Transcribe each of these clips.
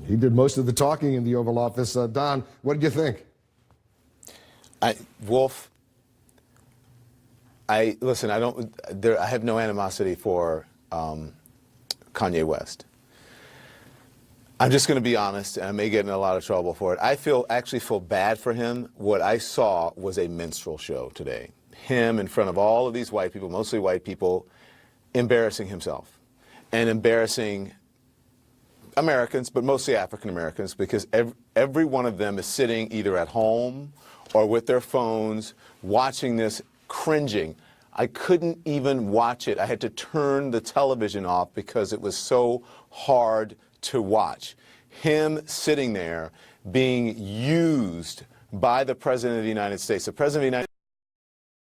He did most of the talking in the Oval Office. Don, what did you think? Wolf, listen, I have no animosity for Kanye West. I'm just going to be honest, and I may get in a lot of trouble for it. I actually feel bad for him. What I saw was a minstrel show today. Him in front of all of these white people, mostly white people, embarrassing himself and embarrassing Americans, but mostly African Americans, because every one of them is sitting either at home or with their phones watching this, cringing. I couldn't even watch it. I had to turn the television off because it was so hard to watch. Him sitting there being used by the President of the United States. The President of the United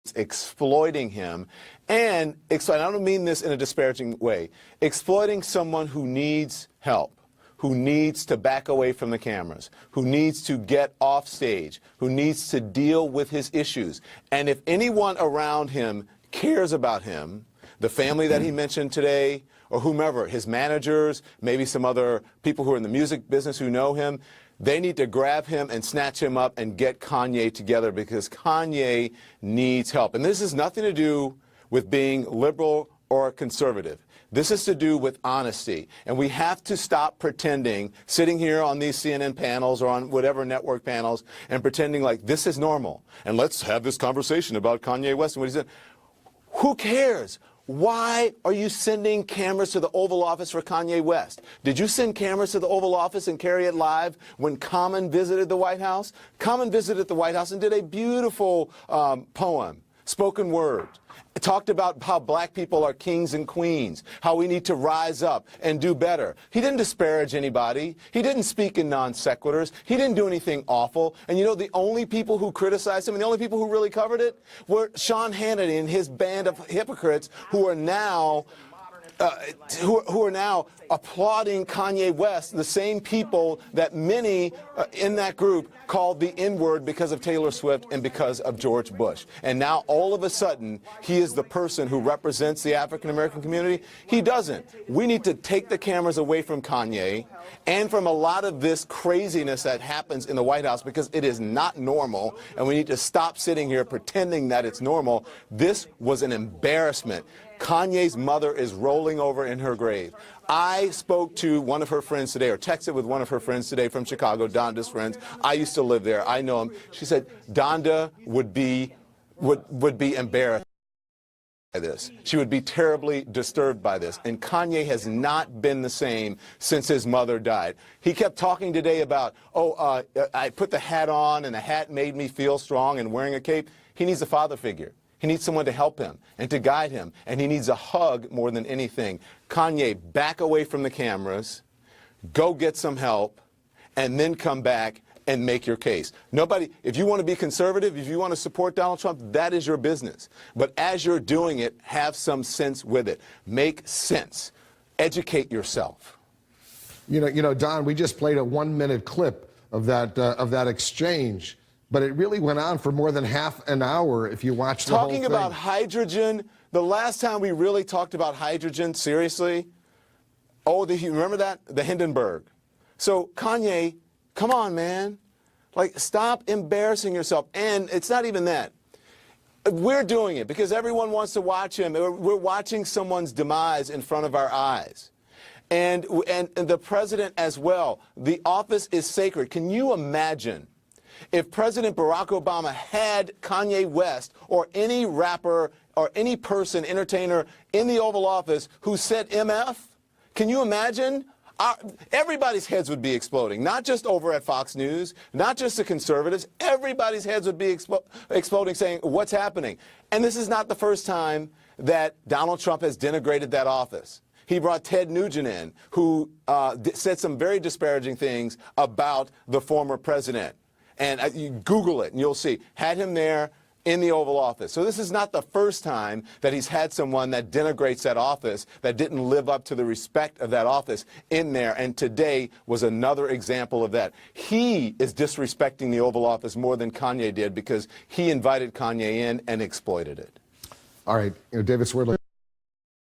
States exploiting him, and I don't mean this in a disparaging way, exploiting someone who needs help, who needs to back away from the cameras, who needs to get off stage, who needs to deal with his issues. And if anyone around him cares about him, the family that he mentioned today, or whomever, his managers, maybe some other people who are in the music business who know him, they need to grab him and snatch him up and get Kanye together, because Kanye needs help. And this has nothing to do with being liberal or conservative. This is to do with honesty. And we have to stop pretending, sitting here on these CNN panels or on whatever network panels, and pretending like this is normal. And let's have this conversation about Kanye West and what he said. Who cares? Why are you sending cameras to the Oval Office for Kanye West? Did you send cameras to the Oval Office and carry it live when Common visited the White House? Common visited the White House and did a beautiful poem, spoken word. It talked about how black people are kings and queens, how we need to rise up and do better. He didn't disparage anybody. He didn't speak in non sequiturs. He didn't do anything awful. And you know, the only people who criticized him and the only people who really covered it were Sean Hannity and his band of hypocrites who are now applauding Kanye West, the same people that many in that group called the N-word because of Taylor Swift and because of George Bush. And now all of a sudden, he is the person who represents the African American community. He doesn't. We need to take the cameras away from Kanye and from a lot of this craziness that happens in the White House, because it is not normal, and we need to stop sitting here pretending that it's normal. This was an embarrassment. Kanye's mother is rolling over in her grave. I spoke to one of her friends today, or texted with one of her friends today from Chicago, Donda's friends. I used to live there. I know him. She said Donda would be embarrassed by this. She would be terribly disturbed by this. And Kanye has not been the same since his mother died. He kept talking today about, I put the hat on and the hat made me feel strong, and wearing a cape. He needs a father figure. He needs someone to help him and to guide him, and he needs a hug more than anything. Kanye, back away from the cameras, go get some help, and then come back and make your case. Nobody, if you want to be conservative, if you want to support Donald Trump, that is your business. But as you're doing it, have some sense with it. Make sense. Educate yourself. You know, Don, we just played a 1-minute clip of that exchange. But it really went on for more than half an hour if you watch the whole thing. Talking about hydrogen, the last time we really talked about hydrogen seriously, you remember that? The Hindenburg. So Kanye, come on, man. Like, stop embarrassing yourself. And it's not even that. We're doing it because everyone wants to watch him. We're watching someone's demise in front of our eyes. And the president as well. The office is sacred. Can you imagine if President Barack Obama had Kanye West or any rapper or any person, entertainer in the Oval Office who said MF? Can you imagine? Everybody's heads would be exploding, not just over at Fox News, not just the conservatives. Everybody's heads would be exploding, saying, what's happening? And this is not the first time that Donald Trump has denigrated that office. He brought Ted Nugent in, who said some very disparaging things about the former president. And you Google it and you'll see. Had him there in the Oval Office. So this is not the first time that he's had someone that denigrates that office, that didn't live up to the respect of that office in there. And today was another example of that. He is disrespecting the Oval Office more than Kanye did, because he invited Kanye in and exploited it. All right. David Swerdlow, what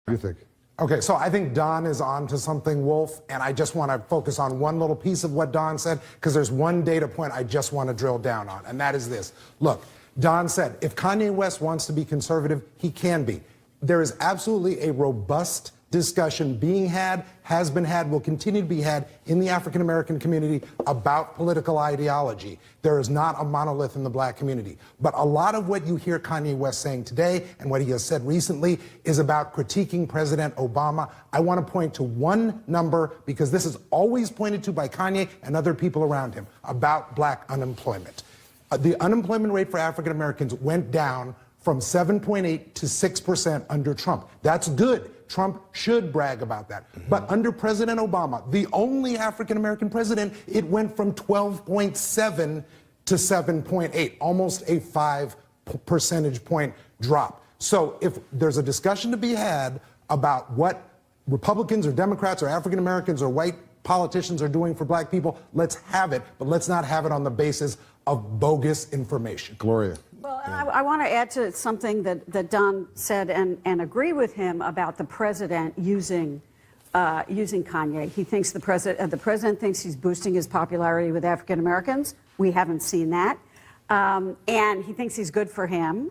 do you think? Okay, so I think Don is on to something, Wolf, and I just want to focus on one little piece of what Don said, because there's one data point I just want to drill down on, and that is this. Look, Don said, if Kanye West wants to be conservative, he can be. There is absolutely a robust discussion being had, has been had, will continue to be had in the African American community about political ideology. There is not a monolith in the black community. But a lot of what you hear Kanye West saying today and what he has said recently is about critiquing President Obama. I want to point to one number, because this is always pointed to by Kanye and other people around him, about black unemployment. The unemployment rate for African Americans went down from 7.8 to 6% under Trump. That's good. Trump should brag about that. But under President Obama, the only African American president, it went from 12.7 to 7.8, almost a 5 percentage point drop. So if there's a discussion to be had about what Republicans or Democrats or African Americans or white politicians are doing for black people, let's have it, but let's not have it on the basis of bogus information. Gloria. Well, I want to add to something that Don said and agree with him about the president using Kanye. He thinks the president thinks he's boosting his popularity with African Americans. We haven't seen that. And he thinks he's good for him.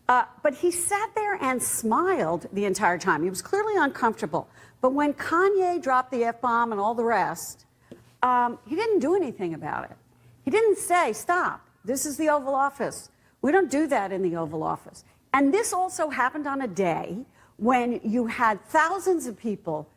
But he sat there and smiled the entire time. He was clearly uncomfortable. But when Kanye dropped the F-bomb and all the rest, he didn't do anything about it. He didn't say, stop, this is the Oval Office. We don't do that in the Oval Office. And this also happened on a day when you had thousands of people